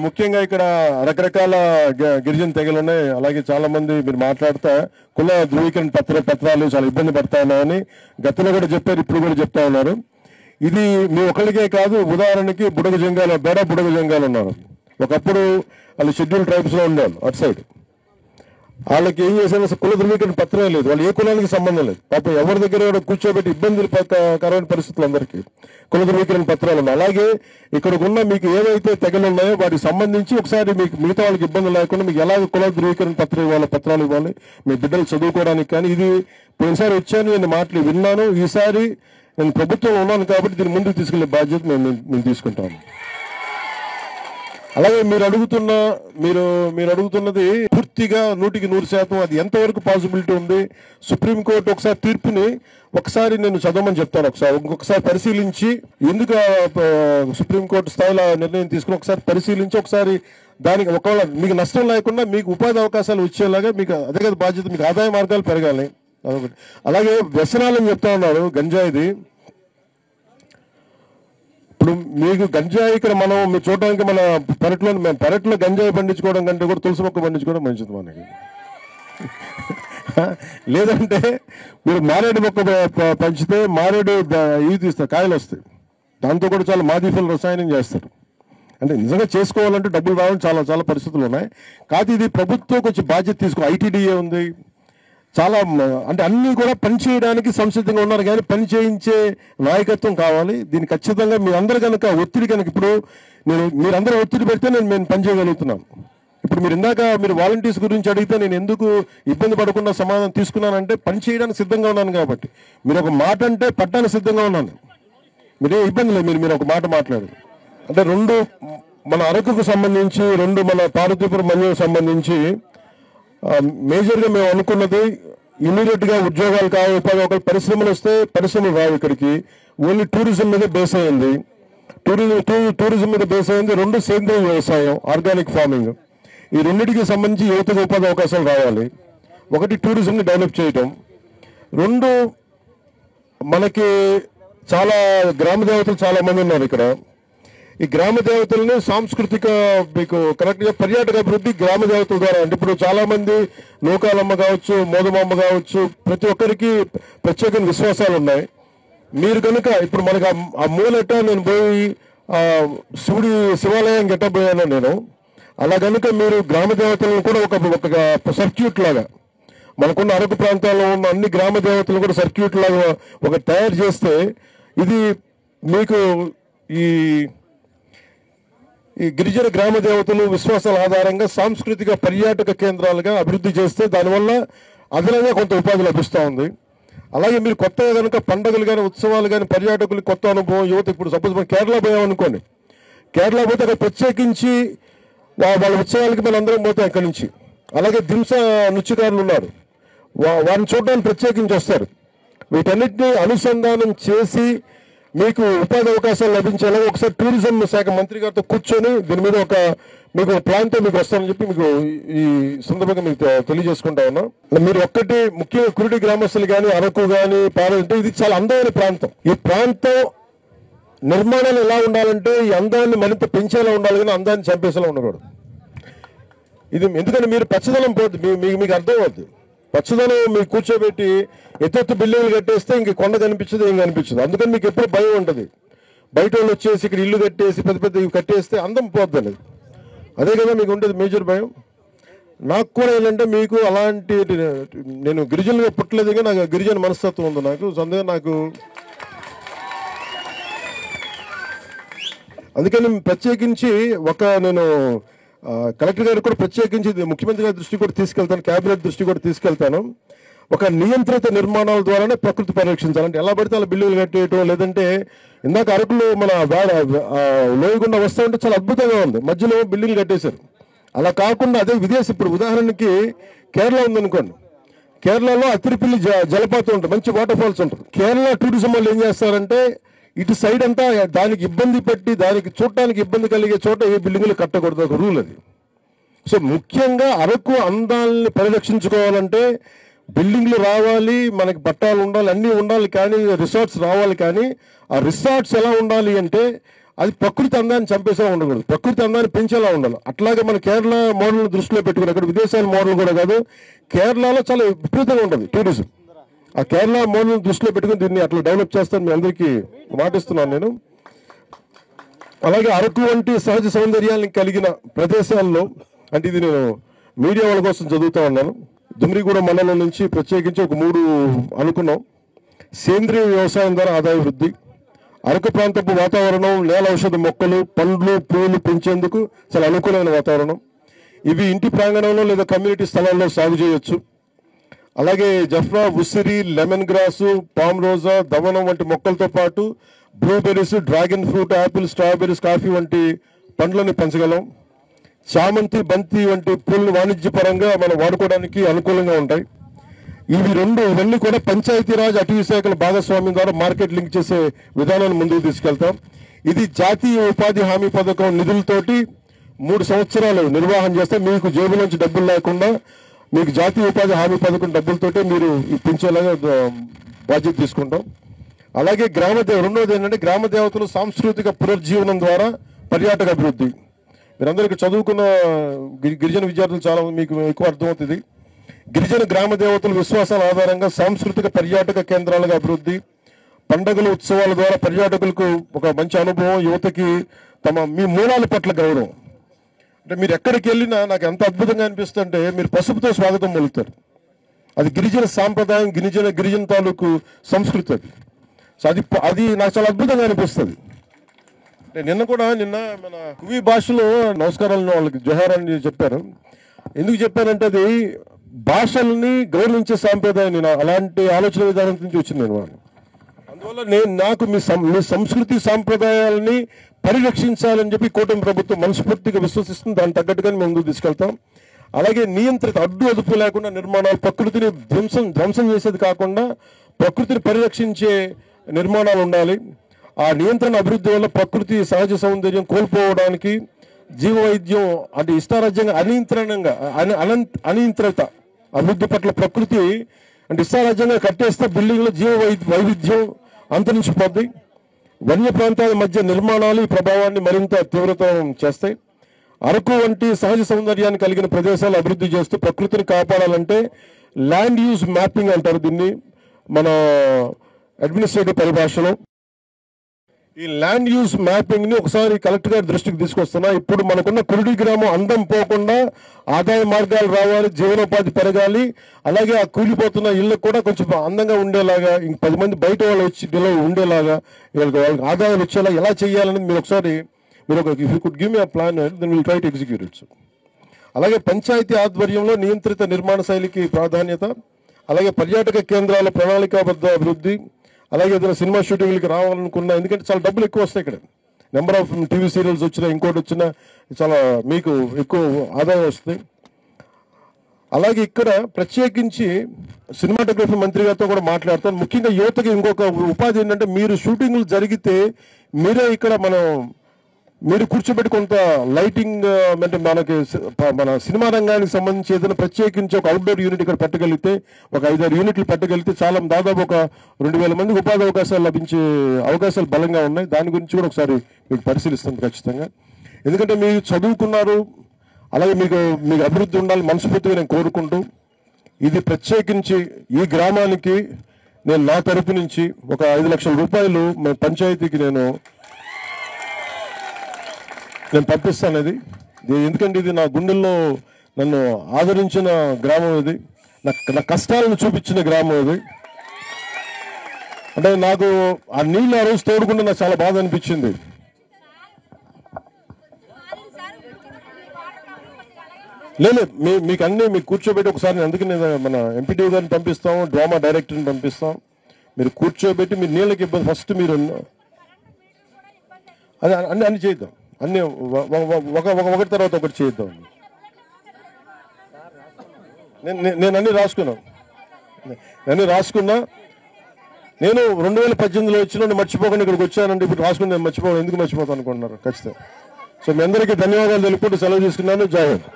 ముఖ్యంగా ఇక్కడ రకరకాల గిరిజన తెగలు ఉన్నాయి. అలాగే చాలా మంది మీరు మాట్లాడుతా కుల ధృవీకరణ పత్రాలు చాలా ఇబ్బంది పడతా ఉన్నాయని గతంలో కూడా చెప్పారు, ఇప్పుడు కూడా చెప్తా ఉన్నారు. ఇది మీ ఒకరికే కాదు. ఉదాహరణకి బుడగ జంగాలు, బేడా బుడగ జంగాలు ఉన్నారు. ఒకప్పుడు వాళ్ళు షెడ్యూల్ ట్రైబ్స్ లో ఉండేవాళ్ళు. అటు సైడ్ వాళ్ళకి ఏం చేశారు, అసలు కుల ధృవీకరణ పత్రమే లేదు. వాళ్ళు ఏ కులానికి సంబంధం లేదు. పాపం ఎవరి దగ్గర కూర్చోబెట్టి ఇబ్బందులు కరమైన పరిస్థితులు అందరికీ కుల ధృవీకరణ పత్రాలు ఉన్నాయి. అలాగే ఇక్కడ ఉన్న మీకు ఏవైతే తెగలు ఉన్నాయో వాటికి సంబంధించి ఒకసారి మీకు మిగతా వాళ్ళకి ఇబ్బంది లేకుండా మీకు ఎలాగ కుల ధృవీకరణ పత్రాలు ఇవ్వాలి, మీ బిడ్డలు చదువుకోవడానికి. కానీ ఇది పోయినసారి వచ్చాను, నేను మాటలు విన్నాను. ఈసారి నేను ప్రభుత్వంలో ఉన్నాను కాబట్టి దీన్ని ముందుకు తీసుకెళ్లే బాధ్యత మేము తీసుకుంటాను. అలాగే మీరు అడుగుతున్నది పూర్తిగా 100% అది ఎంతవరకు పాసిబిలిటీ ఉంది. సుప్రీంకోర్టు ఒకసారి తీర్పుని నేను చదవమని చెప్తాను. ఇంకొకసారి పరిశీలించి, ఎందుకు సుప్రీంకోర్టు స్థాయిలో నిర్ణయం తీసుకుని ఒకసారి పరిశీలించి, ఒకసారి దానికి ఒకవేళ మీకు నష్టం లేకుండా మీకు ఉపాధి అవకాశాలు వచ్చేలాగా మీకు అదే కదా బాధ్యత. మీకు ఆదాయ మార్గాలు పెరగాలి. అదొకటి. అలాగే వ్యసనాలని చెప్తా ఉన్నారు గంజాయిది. ఇప్పుడు మీకు గంజాయి ఇక్కడ మీరు చూడడానికి మన పెరట్లో గంజాయి పండించుకోవడం కంటే కూడా తులసి మొక్క పండించుకోవడం మంచిది మనకి. లేదంటే మీరు మారేడు మొక్క పంచితే మారేడు ఇవి తీస్తారు, కాయలు వస్తాయి. దాంతో కూడా చాలా మాదిఫల రసాయనం చేస్తారు. అంటే నిజంగా చేసుకోవాలంటే డబ్బులు రావడం చాలా చాలా పరిస్థితులు ఉన్నాయి. కాదు ఇది ప్రభుత్వం కొంచెం బాధ్యత తీసుకో. ఐటీడీఏ ఉంది, చాలా అంటే అన్నీ కూడా పనిచేయడానికి సంసిద్ధంగా ఉన్నారు. కానీ పని చేయించే నాయకత్వం కావాలి. దీన్ని ఖచ్చితంగా మీరందరూ కనుక ఒత్తిడి కనుక ఇప్పుడు మీరందరూ ఒత్తిడి పెడితే నేను పని చేయగలుగుతున్నాను. ఇప్పుడు మీరు వాలంటీర్స్ గురించి అడిగితే నేను ఎందుకు ఇబ్బంది పడకుండా సమాధానం తీసుకున్నానంటే పని చేయడానికి సిద్ధంగా ఉన్నాను కాబట్టి. మీరు ఒక మాట అంటే పట్టడానికి సిద్ధంగా ఉన్నాను. మీరే ఇబ్బంది లేదు. మీరు ఒక మాట మాట్లాడారు అంటే 2 మన అరకుకు సంబంధించి, 2 మన పార్వతీపురం మంజుకు సంబంధించి మేజర్గా మేము అనుకున్నది ఇమీడియట్ గా ఉద్యోగాలు కావాలి, ఉపాధి అవకాశాలు, పరిశ్రమలు వస్తే పరిశ్రమలు రావు. ఇక్కడికి ఓన్లీ టూరిజం మీద బేస్ అయింది. టూరిజం మీద బేస్ అయింది. 2 సేంద్రీయ వ్యవసాయం, ఆర్గానిక్ ఫార్మింగ్. ఈ రెండింటికి సంబంధించి యువతకు ఉపాధి అవకాశాలు రావాలి. 1 టూరిజంని డెవలప్ చేయటం, 2 మనకి చాలా గ్రామ దేవతలు చాలా మంది ఉన్నారు ఇక్కడ. ఈ గ్రామ దేవతల్ని సాంస్కృతిక మీకు కరెక్ట్గా పర్యాటక అభివృద్ధి గ్రామ దేవతల ద్వారా. అంటే ఇప్పుడు చాలా మంది నూకాలమ్మ కావచ్చు, మోదమమ్మ కావచ్చు, ప్రతి ఒక్కరికి ప్రత్యేకమైన విశ్వాసాలు ఉన్నాయి. మీరు కనుక ఇప్పుడు మనకు ఆ మూలట నేను పోయి శివాలయం గెట్టబోయాను నేను. అలా కనుక మీరు గ్రామ దేవతలను కూడా ఒక సర్క్యూట్ లాగా, మనకున్న అరకు ప్రాంతాల్లో ఉన్న అన్ని గ్రామ దేవతలను కూడా సర్క్యూట్ లాగా తయారు చేస్తే ఇది మీకు ఈ గిరిజన గ్రామ దేవతలు విశ్వాసాల ఆధారంగా సాంస్కృతిక పర్యాటక కేంద్రాలుగా అభివృద్ధి చేస్తే దానివల్ల అదనంగా కొంత ఉపాధి లభిస్తూ ఉంది. అలాగే మీరు కొత్తగా కనుక పండుగలు కానీ ఉత్సవాలు కానీ పర్యాటకులు కొత్త అనుభవం యువత. ఇప్పుడు సపోజ్ మనం కేరళ పోయామనుకోండి, కేరళ పోతే అక్కడ ప్రత్యేకించి వాళ్ళ ఉత్సవాలకి మనం అందరం పోతాం అక్కడి నుంచి. అలాగే దింస నృత్యకారులు ఉన్నారు, వారిని చూడడానికి ప్రత్యేకించి వస్తారు. వీటన్నిటిని అనుసంధానం చేసి మీకు ఉపాధి అవకాశాలు లభించేలా ఒకసారి టూరిజం శాఖ మంత్రి గారితో కూర్చొని దీని మీద మీకు ప్లాన్తో మీకు వస్తానని చెప్పి మీకు ఈ సందర్భంగా మీకు తెలియజేసుకుంటా ఉన్నాం. మీరు ఒక్కటి ముఖ్యంగా కురుడి గ్రామస్తులు కానీ, అరకు కానీ, పాలంటే ఇది చాలా అందమైన ప్రాంతం. ఈ ప్రాంతం నిర్మాణాలు ఎలా ఉండాలంటే ఈ అందాన్ని మరింత పెంచేలా ఉండాలి, కానీ అందాన్ని చంపేసేలా ఉండకూడదు. ఇది ఎందుకంటే మీరు పచ్చదనం పోద్ది, మీకు అర్థం అవుద్ది. పచ్చదనం మీకు కూర్చోబెట్టి ఎత్తెత్తు బిల్డింగ్లు కట్టేస్తే ఇంక కొండ కనిపించదు, ఏం కనిపించదు. అందుకని మీకు ఎప్పుడు భయం ఉంటుంది. బయట వాళ్ళు వచ్చేసి ఇక్కడ ఇల్లు కట్టేసి పెద్ద కట్టేస్తే అందం పోద్దని. అదే కదా మీకు ఉంటుంది మేజర్ భయం. నాకు కూడా ఏంటంటే మీకు అలాంటి, నేను గిరిజనులుగా పుట్టలేదు కానీ నాకు గిరిజన మనస్తత్వం ఉంది నాకు. అందుకని అందుకని ప్రత్యేకించి నేను కలెక్టర్ గారికి కూడా ప్రత్యేకించి ముఖ్యమంత్రి గారి దృష్టి కూడా తీసుకెళ్తాను, కేబినెట్ దృష్టి కూడా తీసుకెళ్తాను. ఒక నియంత్రిత నిర్మాణాల ద్వారానే ప్రకృతి పరిరక్షించాలంటే ఎలా పడితే అలా బిల్లులు కట్టేయటం, లేదంటే ఇందాక అరకులో మన లోయగుండా వస్తూ ఉంటే చాలా అద్భుతంగా ఉంది, మధ్యలో బిల్డింగ్లు కట్టేశారు. అలా కాకుండా అదే విదేశీ, ఇప్పుడు ఉదాహరణకి కేరళ ఉందనుకోండి, కేరళలో అత్తిరిపిల్లి జలపాతం ఉంటుంది, మంచి వాటర్ ఫాల్స్ ఉంటుంది. కేరళ టూరిజం వాళ్ళు ఏం చేస్తారంటే ఇటు సైడ్ అంతా దానికి ఇబ్బంది పెట్టి దానికి చూడటానికి ఇబ్బంది కలిగే చోట ఏ బిల్డింగులు కట్టకూడదు, ఒక రూల్ అది. సో ముఖ్యంగా అరకు అందాలని పరిరక్షించుకోవాలంటే బిల్డింగ్లు రావాలి, మనకి పట్టాలు ఉండాలి, అన్నీ ఉండాలి, కానీ రిసార్ట్స్ రావాలి. కానీ ఆ రిసార్ట్స్ ఎలా ఉండాలి అంటే అది ప్రకృతి అందాన్ని చంపేసేలా ఉండకూడదు, ప్రకృతి అందాన్ని పెంచేలా ఉండాలి. అట్లాగే మన కేరళ మోడల్ దృష్టిలో పెట్టుకుని, అక్కడ విదేశాల మోడల్ కూడా కాదు, కేరళలో చాలా విపరీతంగా ఉంటుంది టూరిజం. ఆ కేరళ మోడల్ దృష్టిలో పెట్టుకుని దీన్ని అట్లా డెవలప్ చేస్తాను మీ అందరికీ మాటిస్తున్నాను నేను. అలాగే అరకు వంటి సహజ సౌందర్యాన్ని కలిగిన ప్రదేశాల్లో, అంటే ఇది నేను మీడియా వాళ్ళ కోసం చదువుతా ఉన్నాను, దుమ్రిగూడ మండలం నుంచి ప్రత్యేకించి ఒక 3 అనుకున్నాం. సేంద్రియ వ్యవసాయం ద్వారా ఆదాయ వృద్ధి, అరకు ప్రాంతపు వాతావరణం, నేల ఔషధ మొక్కలు, పండ్లు, పూలు పెంచేందుకు చాలా అనుకూలమైన వాతావరణం. ఇవి ఇంటి ప్రాంగణంలో లేదా కమ్యూనిటీ స్థలాల్లో సాగు చేయొచ్చు. అలాగే జఫ్రా, ఉసిరి, లెమన్ గ్రాసు, పామ్ రోజా, దవనం వంటి మొక్కలతో పాటు blueberries, dragon fruit, Apple, strawberries, coffee వంటి పండ్లను పెంచగలం. చామంతి, బంతి వంటి పూలను వాణిజ్యపరంగా మనం వాడుకోవడానికి అనుకూలంగా ఉంటాయి. ఇవన్నీ కూడా పంచాయతీరాజ్, అటవీ శాఖల భాగస్వామ్యం ద్వారా మార్కెట్ లింక్ చేసే విధానాన్ని ముందుకు తీసుకెళ్తాం. ఇది జాతీయ ఉపాధి హామీ పథకం నిధులతోటి 3 సంవత్సరాలు నిర్వహణ చేస్తే మీకు జేబు నుంచి డబ్బులు లేకుండా మీకు జాతీయ ఉపాధి హామీ పథకం డబ్బులతోటే మీరు పెంచేలాగా బాధ్యత తీసుకుంటాం. అలాగే రెండోది ఏంటంటే గ్రామ దేవతలు సాంస్కృతిక పునర్జీవనం ద్వారా పర్యాటక అభివృద్ధి. మీరందరికీ చదువుకున్న గిరిజన విద్యార్థులు చాలా మీకు ఎక్కువ అర్థమవుతుంది. గిరిజన గ్రామ దేవతల విశ్వాసాల ఆధారంగా సాంస్కృతిక పర్యాటక కేంద్రాలుగా అభివృద్ధి, పండుగలు, ఉత్సవాల ద్వారా పర్యాటకులకు ఒక మంచి అనుభవం, యువతకి మీ మూలాల పట్ల గౌరవం. అంటే మీరు ఎక్కడికి వెళ్ళినా నాకు ఎంత అద్భుతంగా అనిపిస్తుంటే మీరు పసుపుతో స్వాగతం పలుకుతారు. అది గిరిజన సాంప్రదాయం, గిరిజన తాలూకు సంస్కృతి. సో అది నాకు చాలా అద్భుతంగా అనిపిస్తుంది. నిన్న మన కువి భాషలో నమస్కారాలను వాళ్ళకి జోహార్ అని చెప్పారు. ఎందుకు చెప్పారంటే అది భాషల్ని గౌరవించే సాంప్రదాయం. నేను అలాంటి ఆలోచన విధానం నుంచి వచ్చింది నేను. అందువల్ల నాకు మీ సంస్కృతి సాంప్రదాయాలని పరిరక్షించాలని చెప్పి కూటమి ప్రభుత్వం మనస్ఫూర్తిగా విశ్వసిస్తుంది. దానికి తగ్గట్టుగా మేము ముందుకు తీసుకెళ్తాం. అలాగే నియంత్రిత, అడ్డు అదుపు లేకుండా నిర్మాణాలు, ప్రకృతిని ధ్వంసం చేసేది కాకుండా ప్రకృతిని పరిరక్షించే నిర్మాణాలు ఉండాలి. ఆ నియంత్రణ అభివృద్ధి వల్ల ప్రకృతి సహజ సౌందర్యం కోల్పోవడానికి, జీవ వైద్యం అంటే ఇష్టారాజ్యంగా అనియంత్రిత అభివృద్ధి పట్ల ప్రకృతి అంటే ఇష్టారాజ్యంగా కట్టేస్తే బిల్డింగ్లో జీవ వైవిధ్యం అంతరించిపోద్ది. వన్య ప్రాంతాల మధ్య నిర్మాణాలు ఈ ప్రభావాన్ని మరింత తీవ్రతరం చేస్తాయి. అరకు వంటి సహజ సౌందర్యాన్ని కలిగిన ప్రదేశాలు అభివృద్ధి చేస్తూ ప్రకృతిని కాపాడాలంటే ల్యాండ్ యూజ్ మ్యాపింగ్ అంటారు దీన్ని మన అడ్మినిస్ట్రేటివ్ పరిభాషలో. ఈ ల్యాండ్ యూజ్ మ్యాపింగ్ ని ఒకసారి కలెక్టర్ గారి దృష్టికి తీసుకొస్తున్నా. ఇప్పుడు మనకున్న కురుడి గ్రామం అందం పోకుండా ఆదాయ మార్గాలు రావాలి, జీవనోపాధి పెరగాలి. అలాగే ఆ కూలిపోతున్న ఇళ్ళకు కూడా కొంచెం అందంగా ఉండేలాగా, 10 మంది బయట వాళ్ళు వచ్చి ఉండేలాగా, వాళ్ళకి ఆదాయాలు వచ్చేలా ఎలా చేయాలని మీరు ఒకసారి if you could give me a plan then will try to execute it. అలాగే పంచాయతీ ఆధ్వర్యంలో నియంత్రిత నిర్మాణ శైలికి ప్రాధాన్యత, అలాగే పర్యాటక కేంద్రాల ప్రణాళికాబద్ధ అభివృద్ధి, అలాగే ఏదైనా సినిమా షూటింగ్లకి రావాలనుకున్నా, ఎందుకంటే చాలా డబ్బులు ఎక్కువ వస్తాయి ఇక్కడ. నెంబర్ ఆఫ్ టీవీ సీరియల్స్ వచ్చినా ఇంకోటి వచ్చినా చాలా మీకు ఎక్కువ ఆదాయం వస్తుంది. అలాగే ఇక్కడ ప్రత్యేకించి సినిమాటోగ్రఫీ మంత్రి గారితో కూడా మాట్లాడతాను. ముఖ్యంగా యువతకి ఇంకొక ఉపాధి ఏంటంటే మీరు షూటింగ్లు జరిగితే మీరే ఇక్కడ మీరు కూర్చోబెట్టి కొంత లైటింగ్ అంటే మన సినిమా రంగానికి సంబంధించి ఏదైనా ప్రత్యేకించి ఒక అవుట్డోర్ యూనిట్ ఇక్కడ పెట్టగలిగితే, ఒక 5-6 యూనిట్లు పెట్టగలిగితే చాలా దాదాపు ఒక 2000 మందికి ఉపాధి అవకాశాలు లభించే అవకాశాలు బలంగా ఉన్నాయి. దాని గురించి కూడా ఒకసారి మీకు పరిశీలిస్తాం ఖచ్చితంగా. ఎందుకంటే మీరు చదువుకున్నారు, అలాగే మీకు అభివృద్ధి ఉండాలి మనస్ఫూర్తిగా నేను కోరుకుంటూ, ఇది ప్రత్యేకించి ఈ గ్రామానికి నేను నా తరపు నుంచి ఒక 5 లక్షల రూపాయలు పంచాయతీకి నేను పంపిస్తాను. ఎందుకంటే ఇది నా గుండెల్లో నన్ను ఆదరించిన గ్రామం, ఇది నా కష్టాలను చూపించిన గ్రామం ఇది. అంటే నాకు ఆ నీళ్ళు ఆ రోజు తోడుకుంటే నాకు చాలా బాధ అనిపించింది. లేదు మీకు కూర్చోబెట్టి ఒకసారి, అందుకే నేను మన ఎంపీటీ గారిని పంపిస్తాం, డ్రామా డైరెక్టర్ని పంపిస్తాం. మీరు కూర్చోబెట్టి మీరు నీళ్ళకి ఇబ్బంది ఫస్ట్ మీరు అన్ని చేద్దాం, అన్ని ఒకటి తర్వాత ఒకటి చేద్దాం. నేను అన్ని రాసుకున్నా. నేను 2018లో వచ్చిన మర్చిపోకుండా ఇక్కడికి వచ్చానండి. ఇప్పుడు రాసుకుని నేను ఎందుకు మర్చిపోతాను అనుకుంటున్నారు ఖచ్చితంగా. సో మీ అందరికీ ధన్యవాదాలు తెలుపుకుంటూ సెలవు తీసుకున్నాను. జై హింద్.